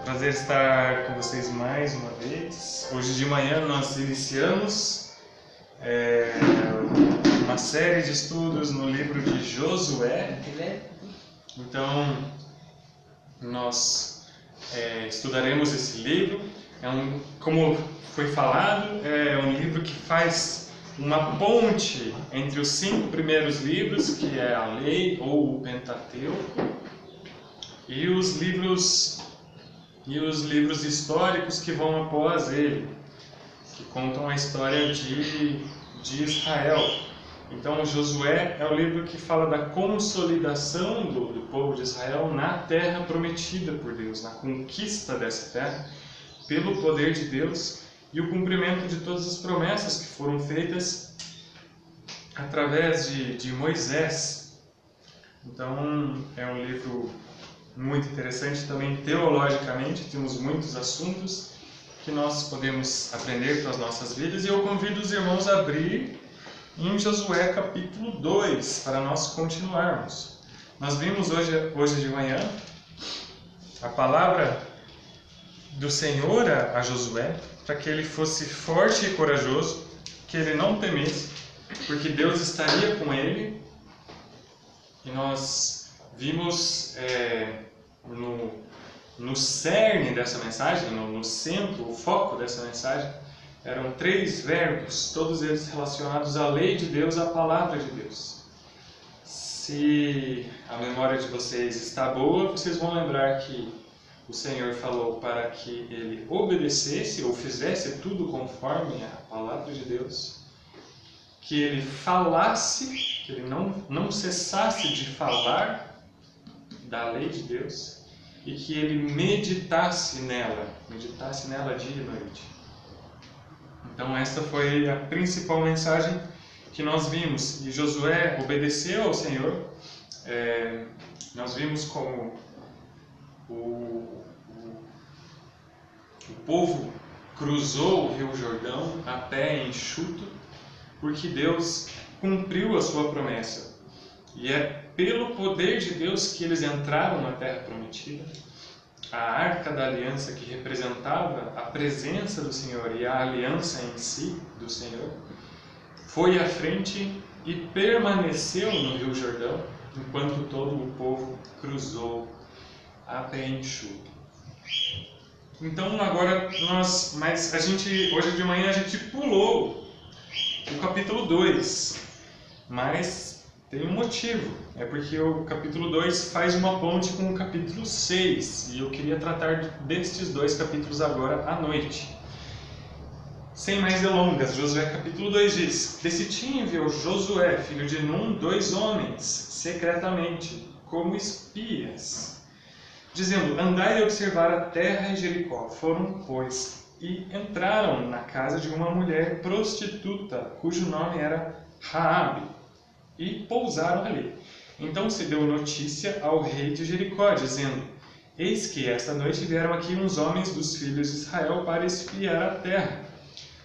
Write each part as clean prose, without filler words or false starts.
prazer estar com vocês mais uma vez. Hoje de manhã nós iniciamos uma série de estudos no livro de Josué. Então, nós estudaremos esse livro. Como foi falado, é um livro que faz uma ponte entre os 5 primeiros livros, que é a Lei ou o Pentateuco, e os livros históricos que vão após ele, que contam a história de Israel. Então, Josué é o livro que fala da consolidação do povo de Israel na terra prometida por Deus, na conquista dessa terra, pelo poder de Deus e o cumprimento de todas as promessas que foram feitas através de Moisés. Então, é um livro muito interessante também teologicamente, temos muitos assuntos que nós podemos aprender para as nossas vidas, e eu convido os irmãos a abrir em Josué capítulo 2 para nós continuarmos. Nós vimos hoje de manhã a palavra do Senhor a Josué para que ele fosse forte e corajoso, que ele não temesse, porque Deus estaria com ele. E nós vimos no cerne dessa mensagem, no centro, o foco dessa mensagem, eram 3 verbos, todos eles relacionados à lei de Deus, à palavra de Deus. Se a memória de vocês está boa, vocês vão lembrar que o Senhor falou para que ele obedecesse ou fizesse tudo conforme a palavra de Deus, que ele falasse, que ele não cessasse de falar da lei de Deus, e que ele meditasse nela dia e noite. Então essa foi a principal mensagem que nós vimos. E Josué obedeceu ao Senhor. Nós vimos como o povo cruzou o Rio Jordão a pé enxuto, porque Deus cumpriu a sua promessa. E é pelo poder de Deus que eles entraram na terra prometida. A arca da aliança, que representava a presença do Senhor e a aliança em si do Senhor, foi à frente e permaneceu no Rio Jordão, enquanto todo o povo cruzou a pé enxuto. Então agora hoje de manhã a gente pulou o capítulo 2, mas tem um motivo, é porque o capítulo 2 faz uma ponte com o capítulo 6, e eu queria tratar destes 2 capítulos agora à noite. Sem mais delongas, Josué capítulo 2 diz: Desse time enviou Josué, filho de Num, 2 homens, secretamente, como espias, dizendo: Andai e observar a terra em Jericó. Foram, pois, e entraram na casa de uma mulher prostituta, cujo nome era Raabe, e pousaram ali. Então se deu notícia ao rei de Jericó, dizendo: Eis que esta noite vieram aqui uns homens dos filhos de Israel para espiar a terra.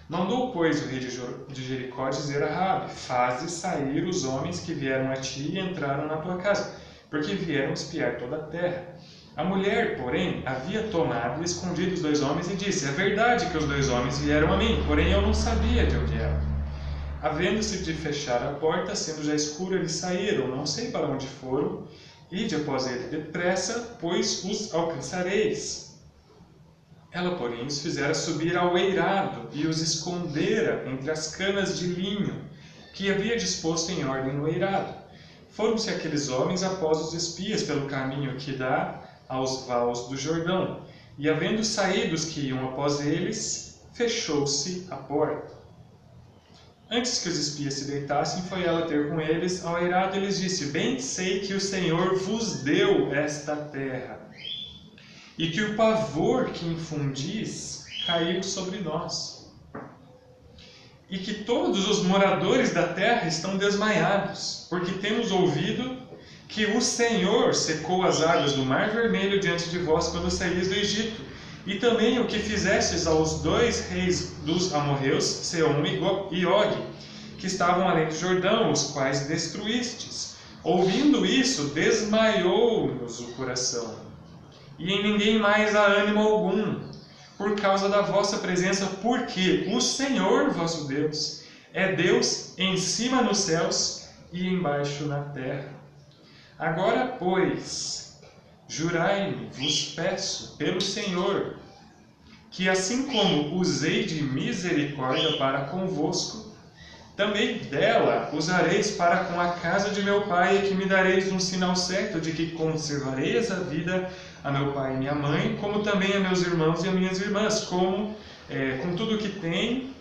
Mandou, pois, o rei de Jericó dizer a Raabe: Faze sair os homens que vieram a ti e entraram na tua casa, porque vieram espiar toda a terra. A mulher, porém, havia tomado e escondido os 2 homens e disse: É verdade que os 2 homens vieram a mim, porém eu não sabia de onde eram. Havendo-se de fechar a porta, sendo já escuro, eles saíram, não sei para onde foram. Ide após ele depressa, pois os alcançareis. Ela, porém, os fizera subir ao eirado e os escondera entre as canas de linho que havia disposto em ordem no eirado. Foram-se aqueles homens após os espias pelo caminho que dá aos vales do Jordão. E havendo saído os que iam após eles, fechou-se a porta. Antes que os espias se deitassem, foi ela ter com eles ao eirado e lhes disse: Bem sei que o Senhor vos deu esta terra, e que o pavor que infundis caiu sobre nós, e que todos os moradores da terra estão desmaiados, porque temos ouvido que o Senhor secou as águas do Mar Vermelho diante de vós quando saíis do Egito, e também o que fizestes aos 2 reis dos amorreus, Sehom e Og, que estavam além do Jordão, os quais destruístes. Ouvindo isso, desmaiou-nos o coração, e em ninguém mais há ânimo algum, por causa da vossa presença, porque o Senhor vosso Deus é Deus em cima nos céus e embaixo na terra. Agora, pois, jurai-me, vos peço, pelo Senhor, que assim como usei de misericórdia para convosco, também dela usareis para com a casa de meu pai, e que me dareis um sinal certo de que conservareis a vida a meu pai e minha mãe, como também a meus irmãos e a minhas irmãs, com tudo o que tem,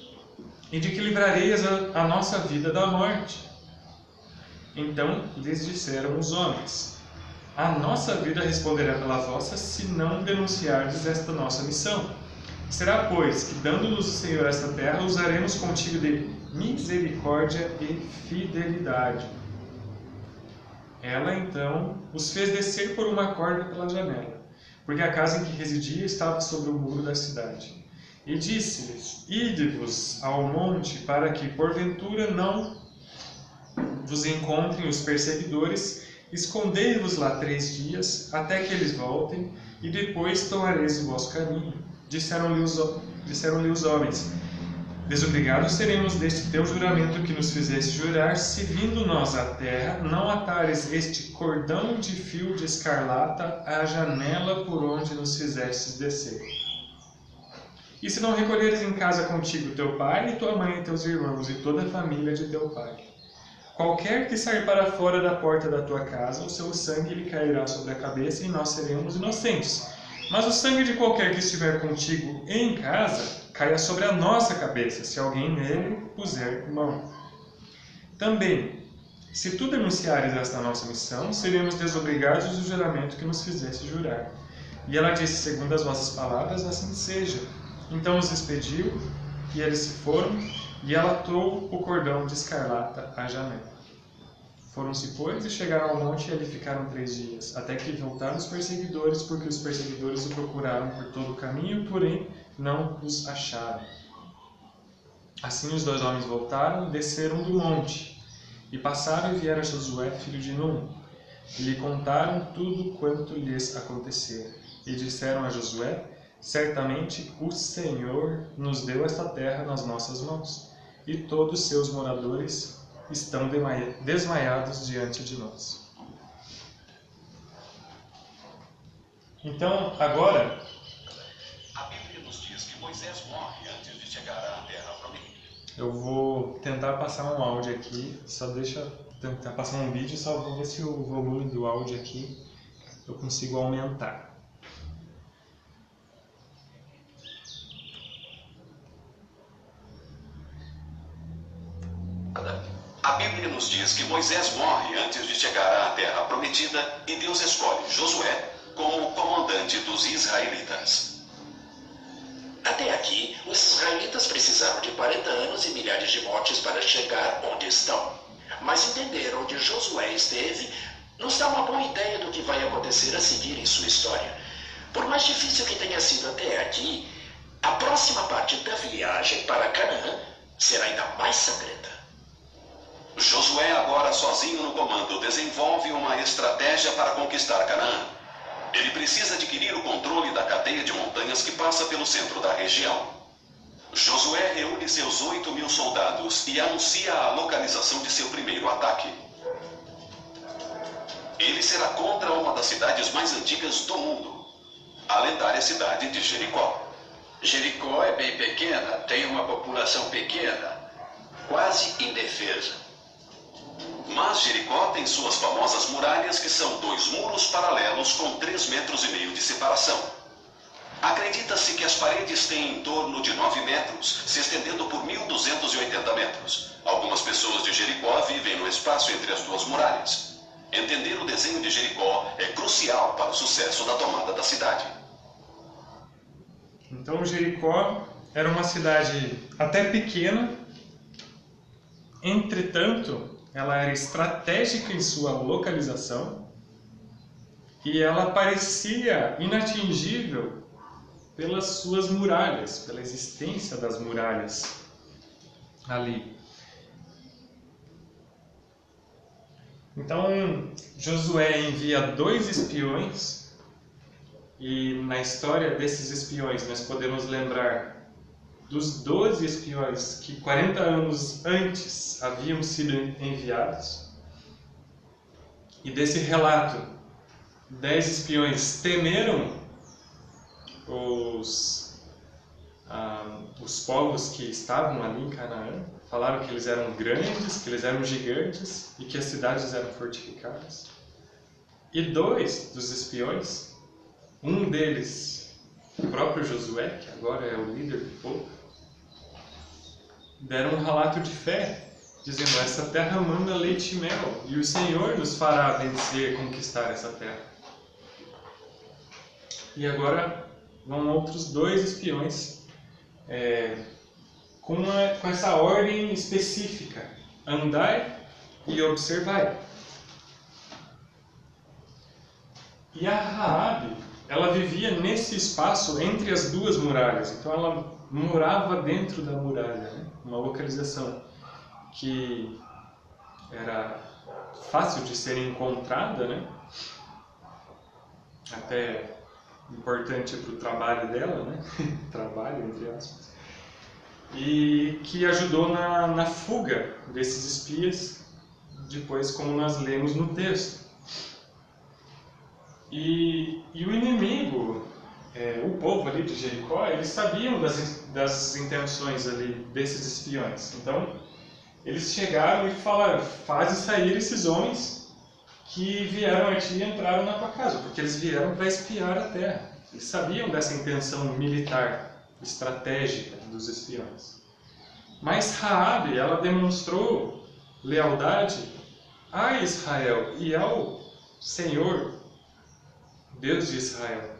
e de que livrareis a nossa vida da morte. Então lhes disseram os homens: a nossa vida responderá pela vossa, se não denunciardes esta nossa missão. Será, pois, que dando-nos o Senhor esta terra, usaremos contigo de misericórdia e fidelidade. Ela, então, os fez descer por uma corda pela janela, porque a casa em que residia estava sobre o muro da cidade. E disse-lhes: ide-vos ao monte, para que, porventura, não vos encontrem os perseguidores, escondei-vos lá 3 dias, até que eles voltem, e depois tomareis o vosso caminho. Disseram-lhe os homens: desobrigados seremos deste teu juramento que nos fizeste jurar, se vindo nós à terra, não atares este cordão de fio de escarlata à janela por onde nos fizestes descer. E se não recolheres em casa contigo teu pai, e tua mãe, e teus irmãos, e toda a família de teu pai. Qualquer que sair para fora da porta da tua casa, o seu sangue lhe cairá sobre a cabeça, e nós seremos inocentes. Mas o sangue de qualquer que estiver contigo em casa caia sobre a nossa cabeça, se alguém nele puser mão. Também, se tu denunciares esta nossa missão, seremos desobrigados do juramento que nos fizeste jurar. E ela disse: segundo as vossas palavras, assim seja. Então os despediu, e eles se foram, e ela atou o cordão de escarlata à janela. Foram-se, pois, e chegaram ao monte, e ali ficaram 3 dias, até que voltaram os perseguidores, porque os perseguidores o procuraram por todo o caminho, porém não os acharam. Assim os 2 homens voltaram e desceram do monte, e passaram e vieram a Josué, filho de Num, e lhe contaram tudo quanto lhes acontecera. E disseram a Josué: certamente o Senhor nos deu esta terra nas nossas mãos, e todos seus moradores estão desmaiados diante de nós. Então, agora, a Bíblia nos diz que Moisés morre antes de chegar à terra prometida. Eu vou tentar passar um áudio aqui, tentar passar um vídeo, só vou ver se o volume do áudio aqui eu consigo aumentar. A Bíblia nos diz que Moisés morre antes de chegar à terra prometida, e Deus escolhe Josué como comandante dos israelitas. Até aqui, os israelitas precisaram de 40 anos e milhares de mortes para chegar onde estão. Mas entender onde Josué esteve nos dá uma boa ideia do que vai acontecer a seguir em sua história. Por mais difícil que tenha sido até aqui, a próxima parte da viagem para Canaã será ainda mais sangrenta. Josué, agora sozinho no comando, desenvolve uma estratégia para conquistar Canaã. Ele precisa adquirir o controle da cadeia de montanhas que passa pelo centro da região. Josué reúne seus 8.000 soldados e anuncia a localização de seu primeiro ataque. Ele será contra uma das cidades mais antigas do mundo, a lendária cidade de Jericó. Jericó é bem pequena, tem uma população pequena, quase indefesa. Mas Jericó tem suas famosas muralhas, que são 2 muros paralelos com 3,5 metros de separação. Acredita-se que as paredes têm em torno de 9 metros, se estendendo por 1.280 metros. Algumas pessoas de Jericó vivem no espaço entre as 2 muralhas. Entender o desenho de Jericó é crucial para o sucesso da tomada da cidade. Então Jericó era uma cidade até pequena, entretanto, ela era estratégica em sua localização e ela parecia inatingível pelas suas muralhas, pela existência das muralhas ali. Então, Josué envia 2 espiões E na história desses espiões, nós podemos lembrar dos 12 espiões que 40 anos antes haviam sido enviados. E desse relato, 10 espiões temeram os povos que estavam ali em Canaã. Falaram que eles eram grandes, que eles eram gigantes e que as cidades eram fortificadas. E 2 dos espiões, um deles, o próprio Josué, que agora é o líder do povo, deram um relato de fé, dizendo: essa terra manda leite e mel, e o Senhor nos fará vencer, conquistar essa terra. E agora vão outros 2 espiões com essa ordem específica: andai e observai. E a Raabe, ela vivia nesse espaço entre as 2 muralhas, então ela morava dentro da muralha, né? Uma localização que era fácil de ser encontrada, né? Até importante para o trabalho dela, né? Trabalho, entre aspas. E que ajudou na fuga desses espias, depois, como nós lemos no texto. E o inimigo, o povo ali de Jericó, eles sabiam das intenções ali desses espiões. Então, eles chegaram e falaram: faze sair esses homens que vieram a ti e entraram na tua casa, porque eles vieram para espiar a terra. Eles sabiam dessa intenção militar, estratégica dos espiões. Mas Raabe, ela demonstrou lealdade a Israel e ao Senhor, Deus de Israel.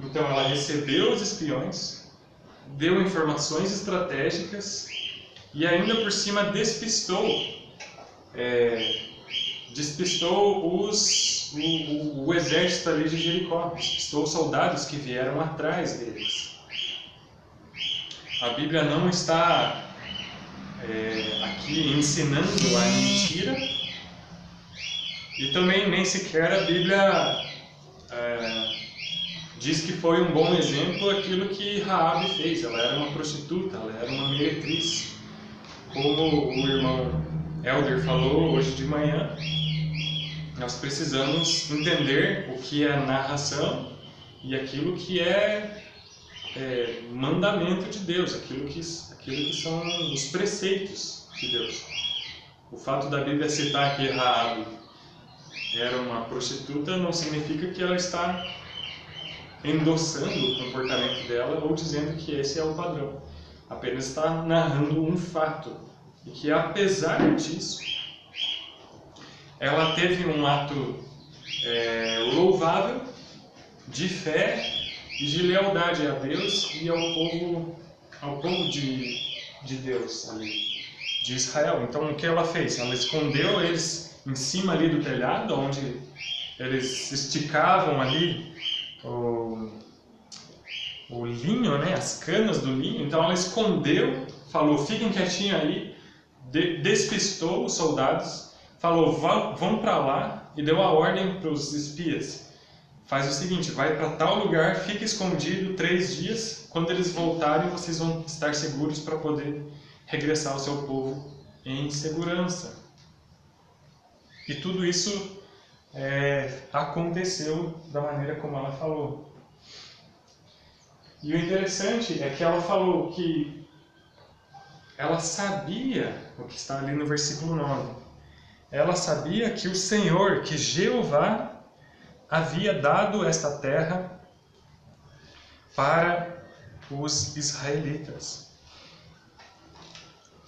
Então ela recebeu os espiões, deu informações estratégicas e ainda por cima despistou o exército ali de Jericó, despistou os soldados que vieram atrás deles. A Bíblia não está aqui ensinando a mentira, e também nem sequer a Bíblia diz que foi um bom exemplo aquilo que Raabe fez. Ela era uma prostituta, ela era uma meretriz. Como o irmão Elder falou hoje de manhã, nós precisamos entender o que é narração e aquilo que é mandamento de Deus, aquilo que são os preceitos de Deus. O fato da Bíblia citar que Raabe era uma prostituta não significa que ela está endossando o comportamento dela ou dizendo que esse é o padrão. Apenas está narrando um fato, e que apesar disso, ela teve um ato louvável de fé e de lealdade a Deus e ao povo de Deus ali, de Israel. Então o que ela fez? Ela escondeu eles em cima ali do telhado, onde eles esticavam ali o linho, né, as canas do linho. Então ela escondeu, falou: fiquem quietinhos aí, despistou os soldados, falou: vão para lá, e deu a ordem para os espias: faz o seguinte, vai para tal lugar, fica escondido 3 dias, quando eles voltarem vocês vão estar seguros para poder regressar ao seu povo em segurança. E tudo isso aconteceu da maneira como ela falou. E o interessante é que ela falou que ela sabia, o que está ali no versículo 9, ela sabia que o Senhor, que Jeová, havia dado esta terra para os israelitas.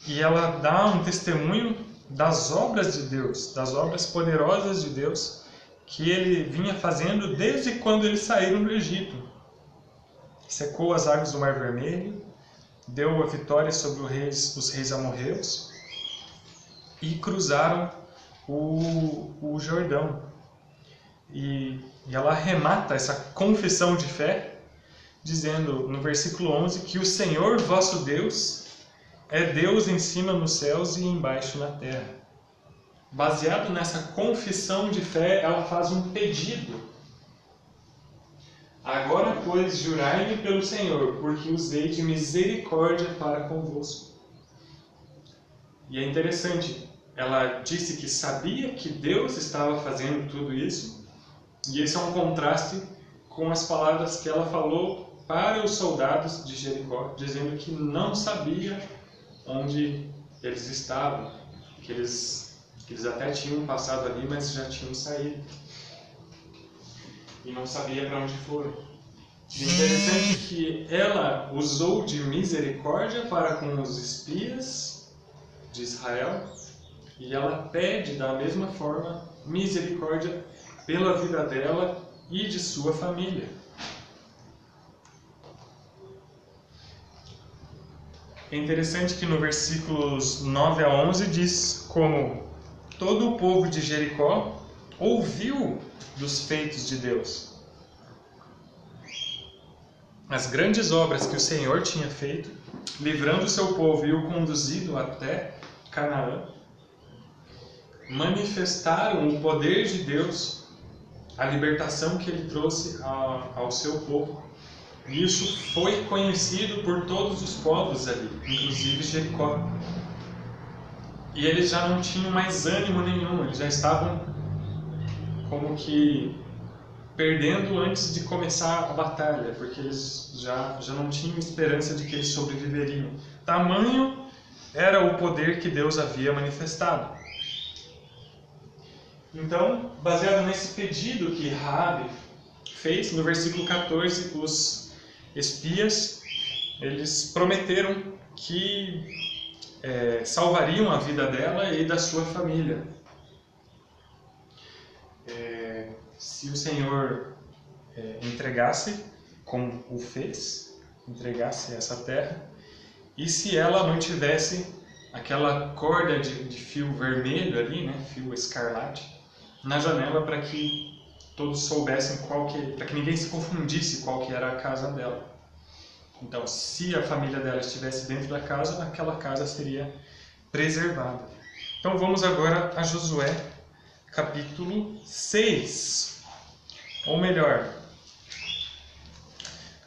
E ela dá um testemunho das obras de Deus, das obras poderosas de Deus, que Ele vinha fazendo desde quando eles saíram do Egito. Secou as águas do Mar Vermelho, deu a vitória sobre os reis amorreus e cruzaram o Jordão. E ela remata essa confissão de fé, dizendo no versículo 11 que o Senhor vosso Deus é Deus em cima nos céus e embaixo na terra. Baseado nessa confissão de fé, ela faz um pedido Agora, pois, jurai-me pelo Senhor, porque usei de misericórdia para convosco. E é interessante, ela disse que sabia que Deus estava fazendo tudo isso, e esse é um contraste com as palavras que ela falou para os soldados de Jericó, dizendo que não sabia onde eles estavam, que eles até tinham passado ali, mas já tinham saído. E não sabia para onde foram. E é interessante que ela usou de misericórdia para com os espias de Israel, e ela pede da mesma forma misericórdia pela vida dela e de sua família. É interessante que no versículos 9 a 11 diz como todo o povo de Jericó ouviu dos feitos de Deus. As grandes obras que o Senhor tinha feito, livrando o seu povo e o conduzido até Canaã, manifestaram o poder de Deus, a libertação que Ele trouxe ao seu povo. E isso foi conhecido por todos os povos ali, inclusive Jericó. E eles já não tinham mais ânimo nenhum, eles já estavam como que perdendo antes de começar a batalha, porque eles já não tinham esperança de que eles sobreviveriam. Tamanho era o poder que Deus havia manifestado. Então, baseado nesse pedido que Raabe fez, no versículo 14, os espias, eles prometeram que salvariam a vida dela e da sua família. Se o Senhor entregasse, como o fez, entregasse essa terra, e se ela mantivesse aquela corda de fio vermelho ali, né, fio escarlate, na janela para que todos soubessem para que ninguém se confundisse qual que era a casa dela. Então, se a família dela estivesse dentro da casa, aquela casa seria preservada. Então, vamos agora a Josué, capítulo 6. Ou melhor,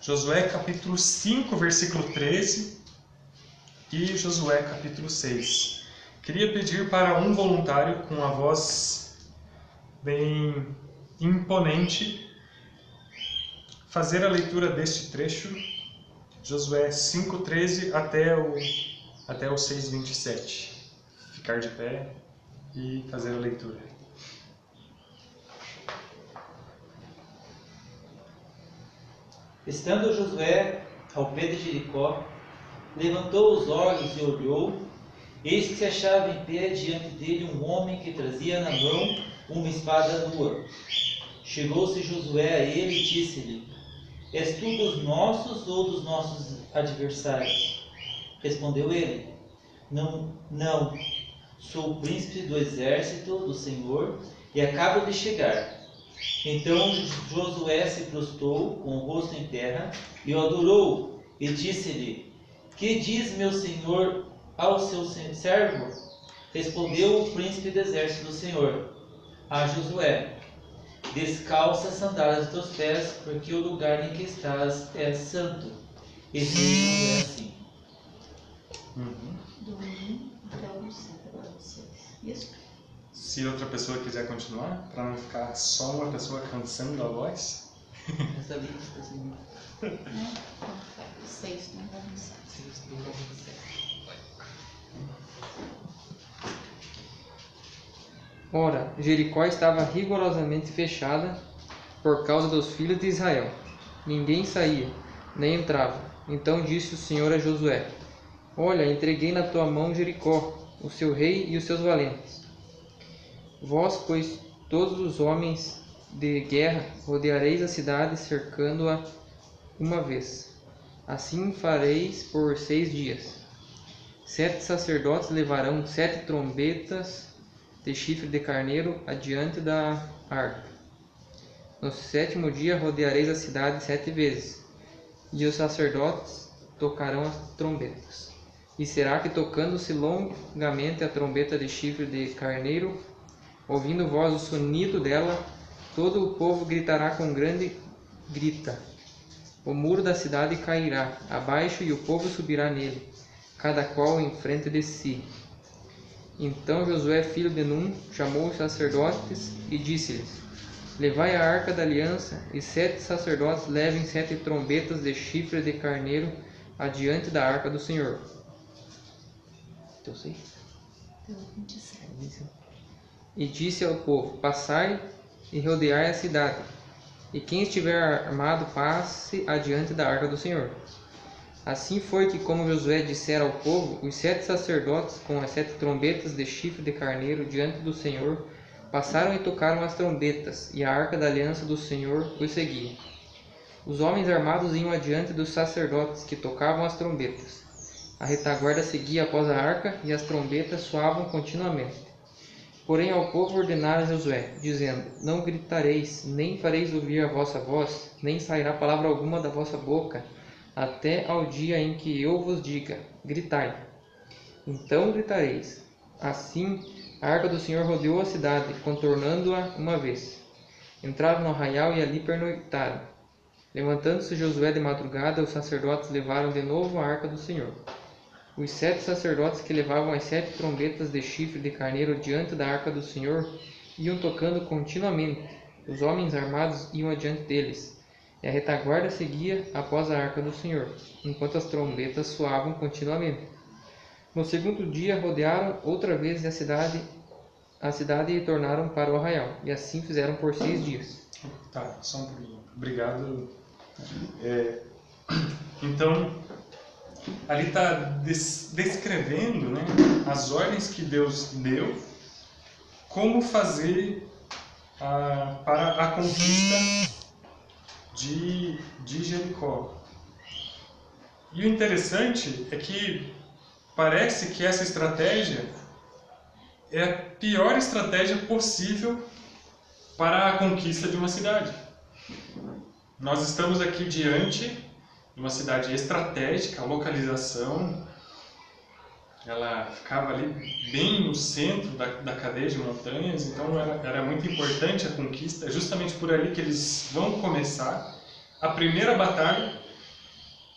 Josué, capítulo 5, versículo 13 e Josué, capítulo 6. Queria pedir para um voluntário com a voz bem imponente fazer a leitura deste trecho, Josué 5:13 até o 6:27. Ficar de pé e fazer a leitura. Estando Josué ao pé de Jericó, levantou os olhos e olhou, eis que se achava em pé diante dele um homem que trazia na mão uma espada nua. Chegou-se Josué a ele e disse-lhe: És tu dos nossos ou dos nossos adversários? Respondeu ele: Não, sou o príncipe do exército do Senhor e acabo de chegar. Então Josué se prostrou com o rosto em terra e o adorou e disse-lhe: Que diz meu senhor ao seu servo? Respondeu o príncipe do exército do Senhor a Josué: Descalça as sandálias dos teus pés, porque o lugar em que estás é santo. E fez Josué assim. Do 1 até o 7 para vocês. Isso? Se outra pessoa quiser continuar, para não ficar só uma pessoa cansando a voz. Essa lista assim. 6, não vai ser. Ora, Jericó estava rigorosamente fechada por causa dos filhos de Israel. Ninguém saía, nem entrava. Então disse o Senhor a Josué: Olha, entreguei na tua mão Jericó, o seu rei e os seus valentes. Vós, pois, todos os homens de guerra, rodeareis a cidade, cercando-a uma vez. Assim fareis por 6 dias. 7 sacerdotes levarão 7 trombetas de chifre de carneiro adiante da arca. No 7º dia rodeareis a cidade 7 vezes, e os sacerdotes tocarão as trombetas. E será que, tocando-se longamente a trombeta de chifre de carneiro, ouvindo vós o sonido dela, todo o povo gritará com grande grita: o muro da cidade cairá abaixo e o povo subirá nele, cada qual em frente de si. Então Josué, filho de Num, chamou os sacerdotes e disse-lhes: levai a arca da aliança, e 7 sacerdotes levem 7 trombetas de chifre de carneiro adiante da arca do Senhor. Deu 27. E disse ao povo: passai e rodeai a cidade, e quem estiver armado passe adiante da arca do Senhor. Assim foi que, como Josué dissera ao povo, os 7 sacerdotes com as 7 trombetas de chifre de carneiro diante do Senhor passaram e tocaram as trombetas, e a arca da aliança do Senhor os seguia. Os homens armados iam adiante dos sacerdotes que tocavam as trombetas. A retaguarda seguia após a arca, e as trombetas soavam continuamente. Porém ao povo ordenara Josué, dizendo: não gritareis, nem fareis ouvir a vossa voz, nem sairá palavra alguma da vossa boca, até ao dia em que eu vos diga: gritai. Então gritareis. Assim a arca do Senhor rodeou a cidade, contornando-a uma vez. Entraram no arraial e ali pernoitaram. Levantando-se Josué de madrugada, os sacerdotes levaram de novo a arca do Senhor. Os 7 sacerdotes que levavam as 7 trombetas de chifre de carneiro diante da arca do Senhor iam tocando continuamente. Os homens armados iam adiante deles, e a retaguarda seguia após a arca do Senhor, enquanto as trombetas soavam continuamente. No segundo dia rodearam outra vez a cidade e tornaram para o arraial, e assim fizeram por 6 dias. Tá, só um pouquinho. Obrigado. Então, ali está descrevendo, né, as ordens que Deus deu, como fazer para a conquista de Jericó. E o interessante é que parece que essa estratégia é a pior estratégia possível para a conquista de uma cidade. Nós estamos aqui diante de uma cidade estratégica, a localização, ela ficava ali bem no centro da cadeia de montanhas, então era muito importante a conquista, é justamente por ali que eles vão começar a primeira batalha,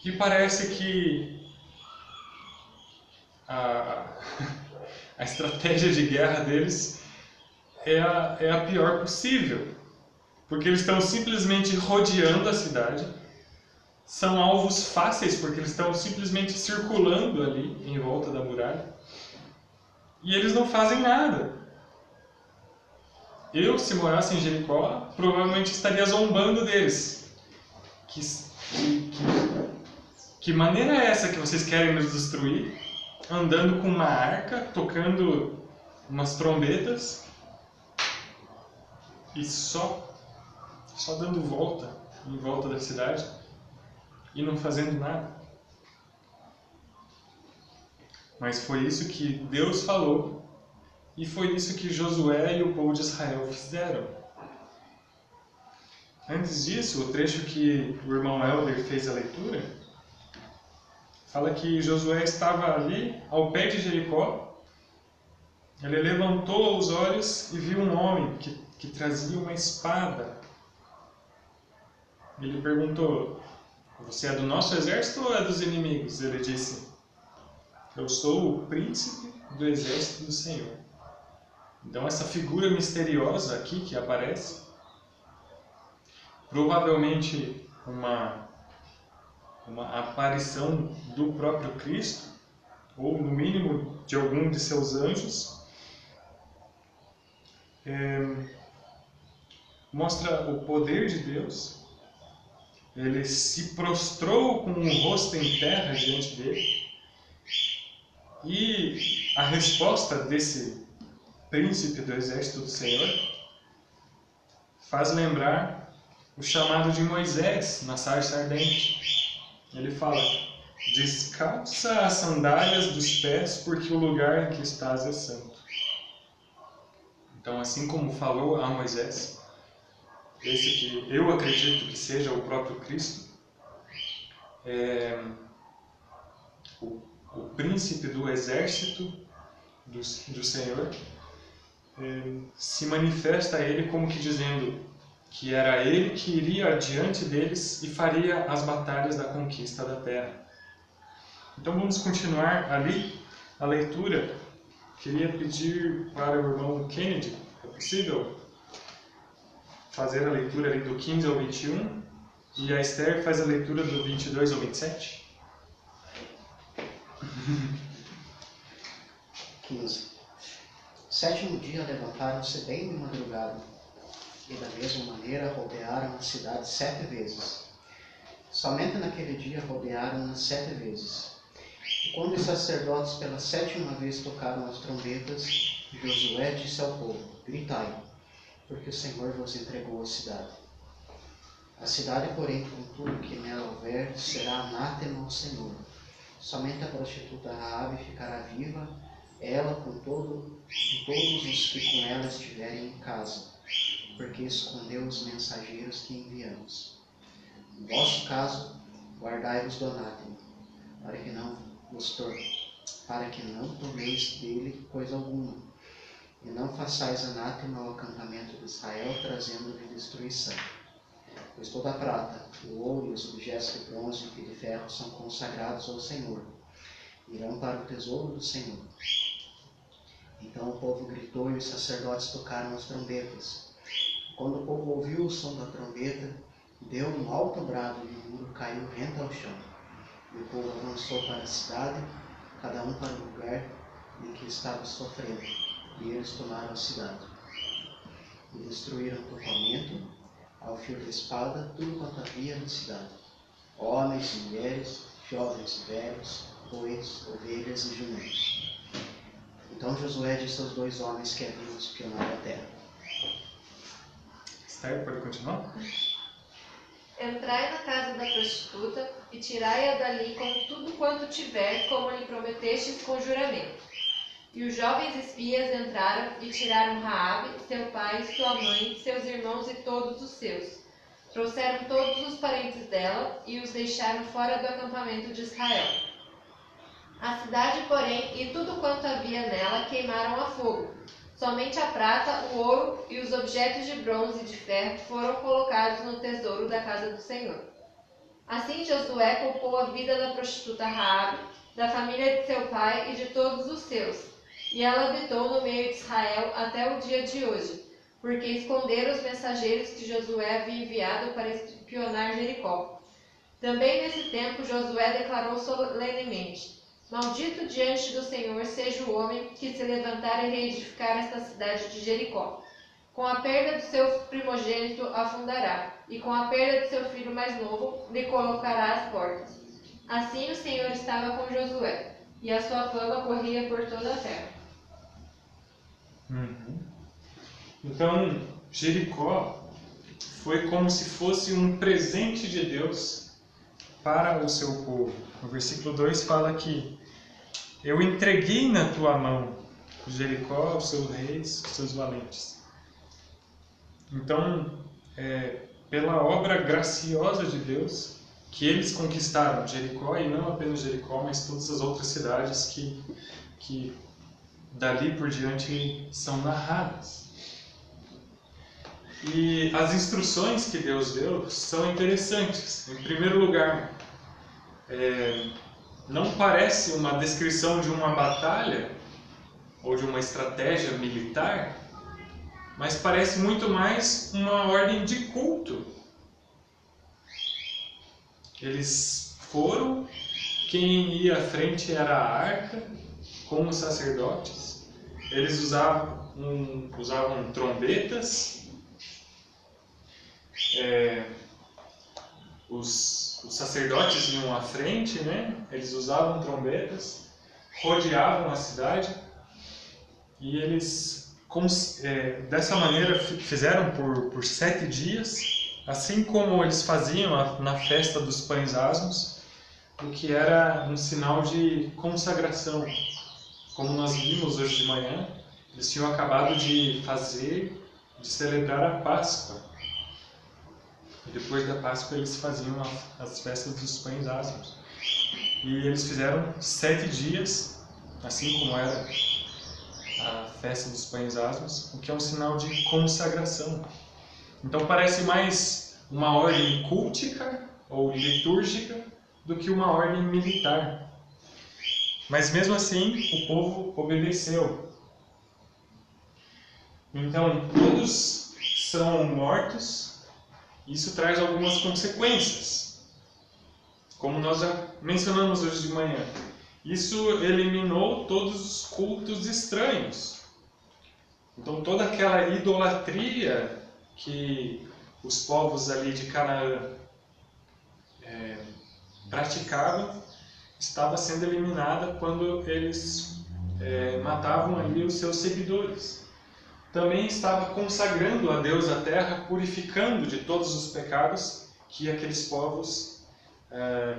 e parece que a estratégia de guerra deles é a pior possível, porque eles estão simplesmente rodeando a cidade, são alvos fáceis porque eles estão simplesmente circulando ali em volta da muralha, e eles não fazem nada. Eu, se morasse em Jericó, provavelmente estaria zombando deles. Que maneira é essa que vocês querem nos destruir? Andando com uma arca, tocando umas trombetas e só dando volta em volta da cidade e não fazendo nada. Mas foi isso que Deus falou, e foi isso que Josué e o povo de Israel fizeram. Antes disso, o trecho que o irmão Helder fez a leitura fala que Josué estava ali ao pé de Jericó. Ele levantou os olhos e viu um homem que trazia uma espada. Ele perguntou: você é do nosso exército ou é dos inimigos? Ele disse: eu sou o príncipe do exército do Senhor. Então essa figura misteriosa aqui que aparece, provavelmente uma aparição do próprio Cristo, ou no mínimo de algum de seus anjos, mostra o poder de Deus. Ele se prostrou com o rosto em terra diante dele, e a resposta desse príncipe do exército do Senhor faz lembrar o chamado de Moisés na sarça ardente. Ele fala: descalça as sandálias dos pés, porque o lugar em que estás é santo. Então, assim como falou a Moisés, esse que eu acredito que seja o próprio Cristo, o príncipe do exército do Senhor, se manifesta a ele como que dizendo: que era ele que iria adiante deles e faria as batalhas da conquista da terra. Então vamos continuar ali a leitura. Queria pedir para o irmão Kennedy, é possível fazer a leitura ali do 15 ao 21, e a Esther faz a leitura do 22 ao 27. 15. Sétimo dia levantaram-se bem de madrugada, e da mesma maneira rodearam a cidade 7 vezes. Somente naquele dia rodearam-na 7 vezes. E quando os sacerdotes pela 7ª vez tocaram as trombetas, Josué disse ao povo: gritai, porque o Senhor vos entregou a cidade. A cidade, porém, com tudo que nela houver, será anátema ao Senhor. Somente a prostituta Raabe ficará viva, ela com todos os que com ela estiverem em casa, porque escondeu os mensageiros que enviamos. No vosso caso, guardai-vos do anátema, para que não tomeis dele coisa alguma, e não façais anátema ao acampamento de Israel, trazendo-lhe destruição. Pois toda a prata, o ouro e os objetos de bronze e de ferro são consagrados ao Senhor, irão para o tesouro do Senhor. Então o povo gritou e os sacerdotes tocaram as trombetas. Quando o povo ouviu o som da trombeta, deu um alto brado e o muro caiu rente ao chão. E o povo avançou para a cidade, cada um para o lugar em que estava sofrendo, e eles tomaram a cidade. E destruíram totalmente, ao fio da espada, tudo quanto havia na cidade: homens e mulheres, jovens e velhos, bois, ovelhas e jumentos. Então Josué disse aos 2 homens que haviam espionado a terra: Esther, pode continuar? Entrai na casa da prostituta e tirai-a dali com tudo quanto tiver, como lhe prometestes com juramento. E os jovens espias entraram e tiraram Raabe, seu pai, sua mãe, seus irmãos e todos os seus. Trouxeram todos os parentes dela e os deixaram fora do acampamento de Israel. A cidade, porém, e tudo quanto havia nela queimaram a fogo. Somente a prata, o ouro e os objetos de bronze e de ferro foram colocados no tesouro da casa do Senhor. Assim Josué poupou a vida da prostituta Raabe, da família de seu pai e de todos os seus, e ela habitou no meio de Israel até o dia de hoje, porque esconderam os mensageiros que Josué havia enviado para espionar Jericó. Também nesse tempo Josué declarou solenemente: Maldito diante do Senhor seja o homem que se levantar e reedificar esta cidade de Jericó. Com a perda do seu primogênito afundará, e com a perda do seu filho mais novo lhe colocará as portas. Assim o Senhor estava com Josué, e a sua fama corria por toda a terra. Então, Jericó foi como se fosse um presente de Deus para o seu povo. No versículo 2 fala que eu entreguei na tua mão Jericó, os seus reis, os seus valentes. Então, pela obra graciosa de Deus, que eles conquistaram Jericó, e não apenas Jericó, mas todas as outras cidades que dali por diante são narradas. E as instruções que Deus deu são interessantes. Em primeiro lugar, não parece uma descrição de uma batalha ou de uma estratégia militar, mas parece muito mais uma ordem de culto. Eles foram, quem ia à frente era a arca, com os sacerdotes. Eles usavam trombetas. Os sacerdotes iam à frente, né? Eles usavam trombetas, rodeavam a cidade, e eles dessa maneira fizeram por 7 dias, assim como eles faziam na festa dos pães asmos, o que era um sinal de consagração. Como nós vimos hoje de manhã, eles tinham acabado de celebrar a Páscoa. E depois da Páscoa eles faziam as festas dos pães asmos. E eles fizeram 7 dias, assim como era a festa dos pães asmos, o que é um sinal de consagração. Então parece mais uma ordem cultica ou litúrgica do que uma ordem militar. Mas mesmo assim, o povo obedeceu. Então, todos são mortos. Isso traz algumas consequências, como nós já mencionamos hoje de manhã. Isso eliminou todos os cultos estranhos. Então, toda aquela idolatria que os povos ali de Canaã praticavam estava sendo eliminada quando eles matavam ali os seus seguidores. Também estava consagrando a Deus a terra, purificando de todos os pecados que aqueles povos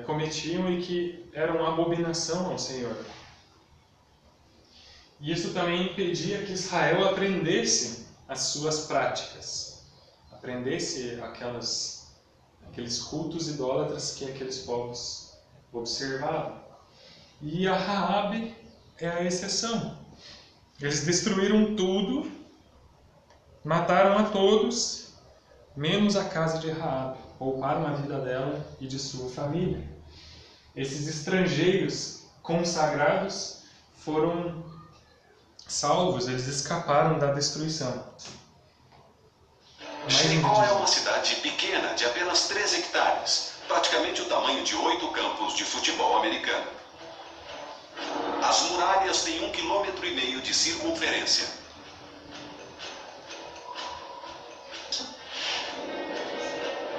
cometiam e que eram abominação ao Senhor. E isso também impedia que Israel aprendesse as suas práticas, aprendesse aqueles cultos idólatras que aqueles povos observavam. E a Raabe é a exceção. Eles destruíram tudo, mataram a todos, menos a casa de Raabe, pouparam a vida dela e de sua família. Esses estrangeiros consagrados foram salvos, eles escaparam da destruição. Jericó é uma cidade pequena, de apenas 3 hectares, praticamente o tamanho de 8 campos de futebol americano. As muralhas têm 1,5 km de circunferência.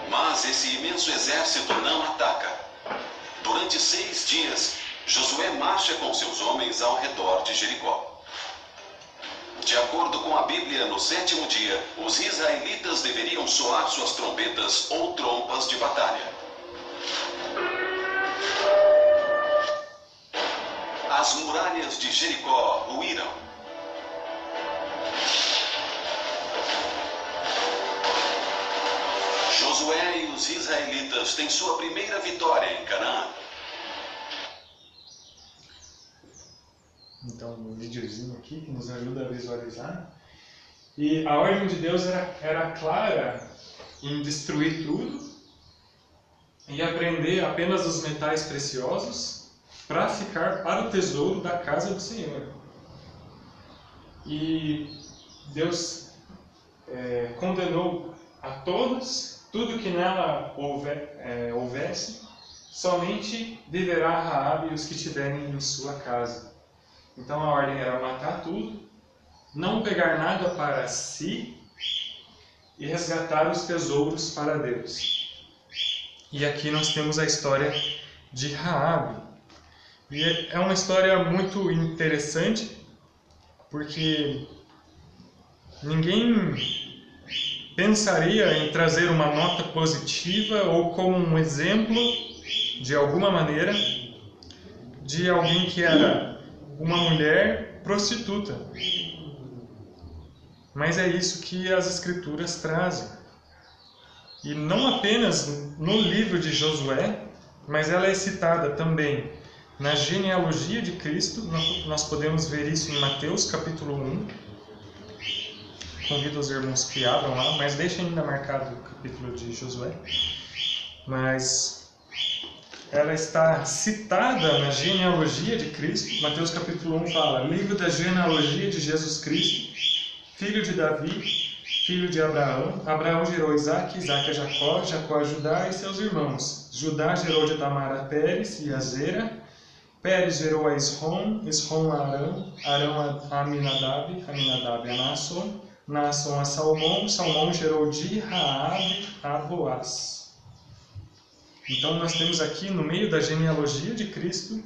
Mas esse imenso exército não ataca. Durante 6 dias, Josué marcha com seus homens ao redor de Jericó. De acordo com a Bíblia, no 7º dia, os israelitas deveriam soar suas trombetas ou trompas de batalha. As muralhas de Jericó ruíram. Josué e os israelitas têm sua primeira vitória em Canaã. Então, um videozinho aqui que nos ajuda a visualizar. E a ordem de Deus era clara em destruir tudo e apreender apenas os metais preciosos para ficar para o tesouro da casa do Senhor. E Deus condenou a todos, tudo que nela houvesse, somente viverá Raabe e os que tiverem em sua casa. Então a ordem era matar tudo, não pegar nada para si e resgatar os tesouros para Deus. E aqui nós temos a história de Raabe. E é uma história muito interessante, porque ninguém pensaria em trazer uma nota positiva ou como um exemplo, de alguma maneira, de alguém que era uma mulher prostituta. Mas é isso que as Escrituras trazem. E não apenas no livro de Josué, mas ela é citada também na genealogia de Cristo. Nós podemos ver isso em Mateus capítulo 1. Convido os irmãos que abram lá, mas deixem ainda marcado o capítulo de Josué. Mas ela está citada na genealogia de Cristo. Mateus capítulo 1 fala: livro da genealogia de Jesus Cristo, filho de Davi, filho de Abraão. Abraão gerou Isaque, Isaque a Jacó, Jacó a Judá e seus irmãos. Judá gerou de Tamar a Pérez e a Zera. Pérez gerou a Esrom, Esrom a Arão, Arão a Aminadab, Aminadab a Naasson, Naasson a Salmão, Salmão gerou de Raabe a Boaz. Então nós temos aqui no meio da genealogia de Cristo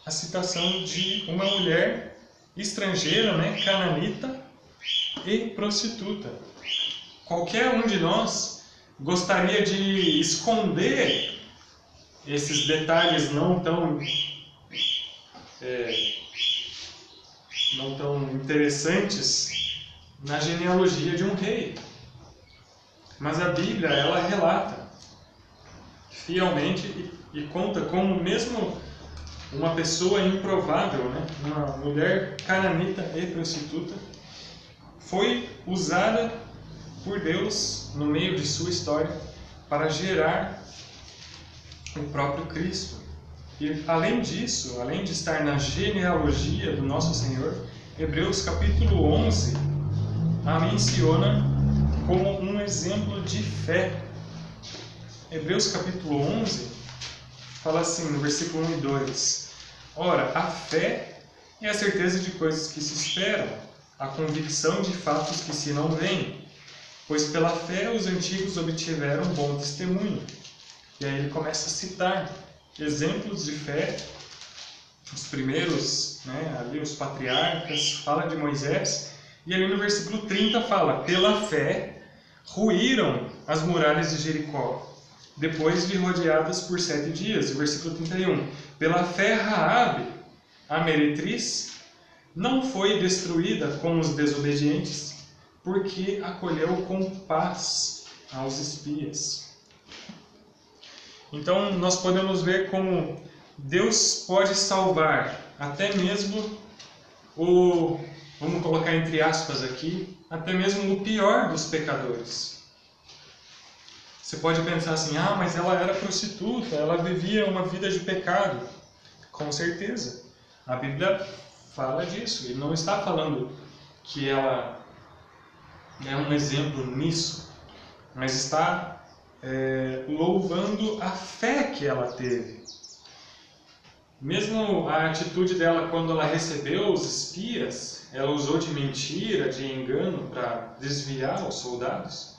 a citação de uma mulher estrangeira, cananita e prostituta. Qualquer um de nós gostaria de esconder esses detalhes não tão interessantes na genealogia de um rei. Mas a Bíblia, ela relata fielmente e conta como mesmo uma pessoa improvável, uma mulher cananita e prostituta, foi usada por Deus no meio de sua história para gerar o próprio Cristo. E além disso, além de estar na genealogia do nosso Senhor, Hebreus capítulo 11 a menciona como um exemplo de fé. Hebreus capítulo 11 fala assim, no versículo 1 e 2: Ora, a fé é a certeza de coisas que se esperam, a convicção de fatos que se não veem, pois pela fé os antigos obtiveram bom testemunho. E aí ele começa a citar exemplos de fé, os primeiros, ali os patriarcas, fala de Moisés, e ali no versículo 30 fala: pela fé ruíram as muralhas de Jericó, depois de rodeadas por 7 dias. E o versículo 31, pela fé Raabe, a meretriz, não foi destruída com os desobedientes, porque acolheu com paz aos espias. Então nós podemos ver como Deus pode salvar até mesmo vamos colocar entre aspas aqui, até mesmo o pior dos pecadores. Você pode pensar assim, mas ela era prostituta, ela vivia uma vida de pecado. Com certeza, a Bíblia fala disso, e não está falando que ela é um exemplo nisso, mas está louvando a fé que ela teve. Mesmo a atitude dela quando ela recebeu os espias, ela usou de mentira, de engano para desviar os soldados.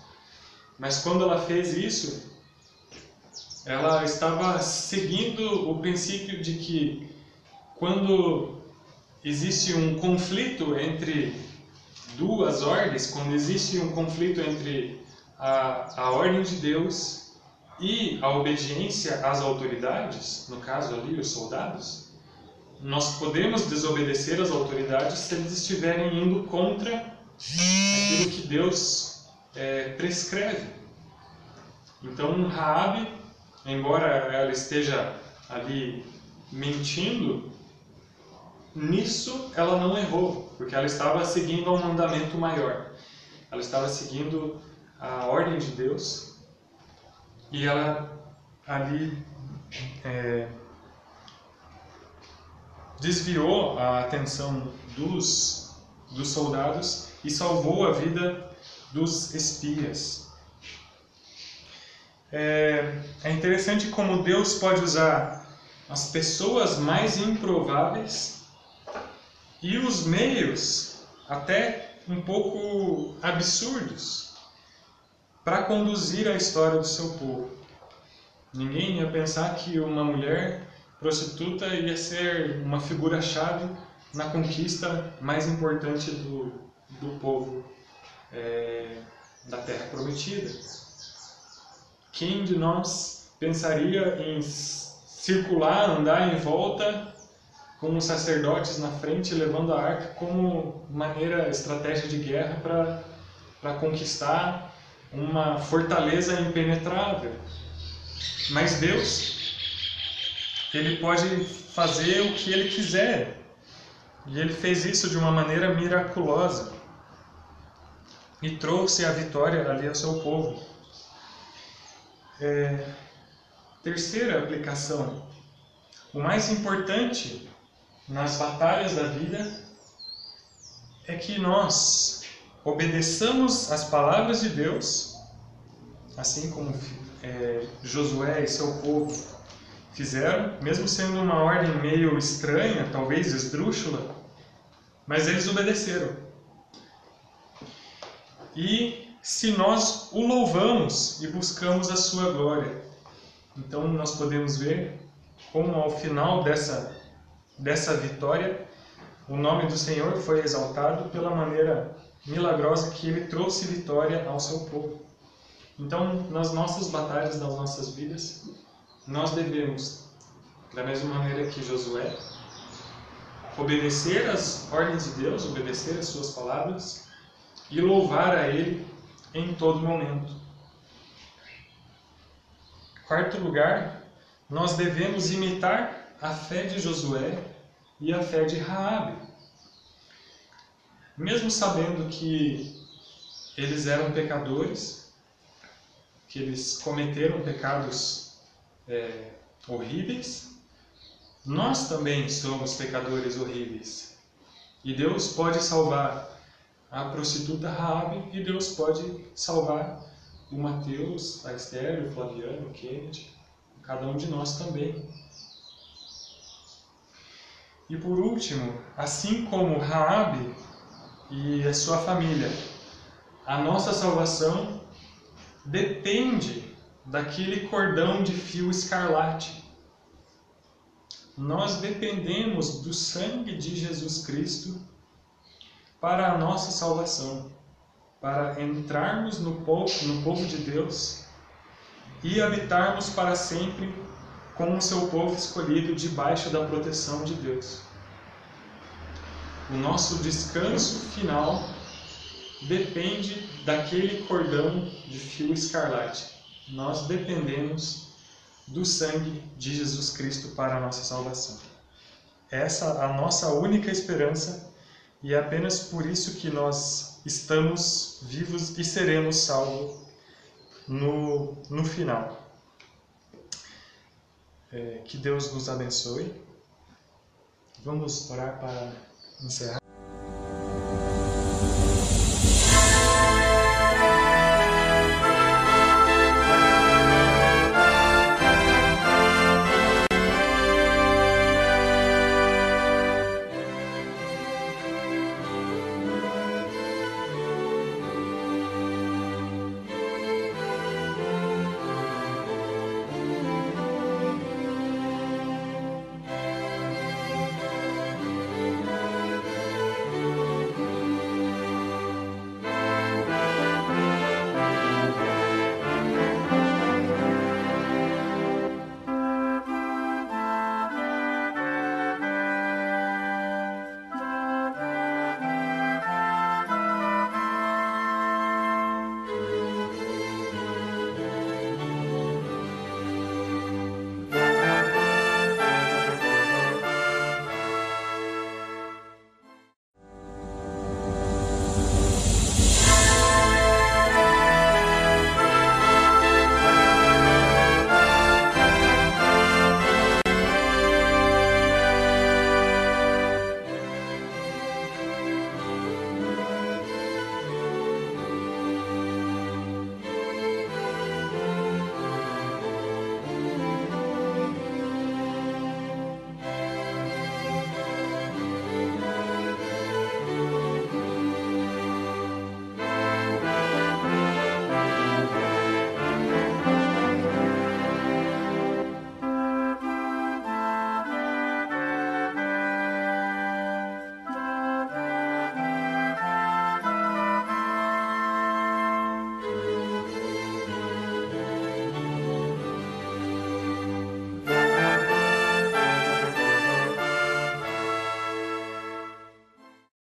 Mas quando ela fez isso, ela estava seguindo o princípio de que quando existe um conflito entre duas ordens, quando existe um conflito entre a ordem de Deus e a obediência às autoridades, no caso ali os soldados, nós podemos desobedecer às autoridades se eles estiverem indo contra aquilo que Deus prescreve. Então Raabe, embora ela esteja ali mentindo, nisso ela não errou, porque ela estava seguindo um mandamento maior. Ela estava seguindo a ordem de Deus e ela ali desviou a atenção dos soldados e salvou a vida dos espias. É interessante como Deus pode usar as pessoas mais improváveis e os meios até um pouco absurdos para conduzir a história do seu povo. Ninguém ia pensar que uma mulher prostituta ia ser uma figura-chave na conquista mais importante do povo da Terra Prometida. Quem de nós pensaria em circular, andar em volta com os sacerdotes na frente, levando a arca como estratégia de guerra para conquistar uma fortaleza impenetrável? Mas Deus, Ele pode fazer o que Ele quiser, e Ele fez isso de uma maneira miraculosa e trouxe a vitória ali ao seu povo. Terceira aplicação: o mais importante nas batalhas da vida é que nós obedeçamos as palavras de Deus, assim como Josué e seu povo fizeram, mesmo sendo uma ordem meio estranha, talvez esdrúxula, mas eles obedeceram. E se nós o louvamos e buscamos a sua glória, então nós podemos ver como ao final dessa vitória, o nome do Senhor foi exaltado pela maneira milagrosa que Ele trouxe vitória ao seu povo. Então, nas nossas batalhas, nas nossas vidas, nós devemos, da mesma maneira que Josué, obedecer às ordens de Deus, obedecer às suas palavras e louvar a Ele em todo momento. Quarto lugar, nós devemos imitar a fé de Josué e a fé de Raabe. mesmo sabendo que eles eram pecadores, que eles cometeram pecados horríveis, nós também somos pecadores horríveis. E Deus pode salvar a prostituta Raabe, e Deus pode salvar o Mateus, a Esther, o Flaviano, o Kennedy, cada um de nós também. E por último, assim como Raabe e a sua família, a nossa salvação depende daquele cordão de fio escarlate. Nós dependemos do sangue de Jesus Cristo para a nossa salvação, para entrarmos no povo de Deus e habitarmos para sempre com o seu povo escolhido debaixo da proteção de Deus. O nosso descanso final depende daquele cordão de fio escarlate. Nós dependemos do sangue de Jesus Cristo para a nossa salvação. Essa é a nossa única esperança, e é apenas por isso que nós estamos vivos e seremos salvos no final. Que Deus nos abençoe. Vamos orar para encerrar.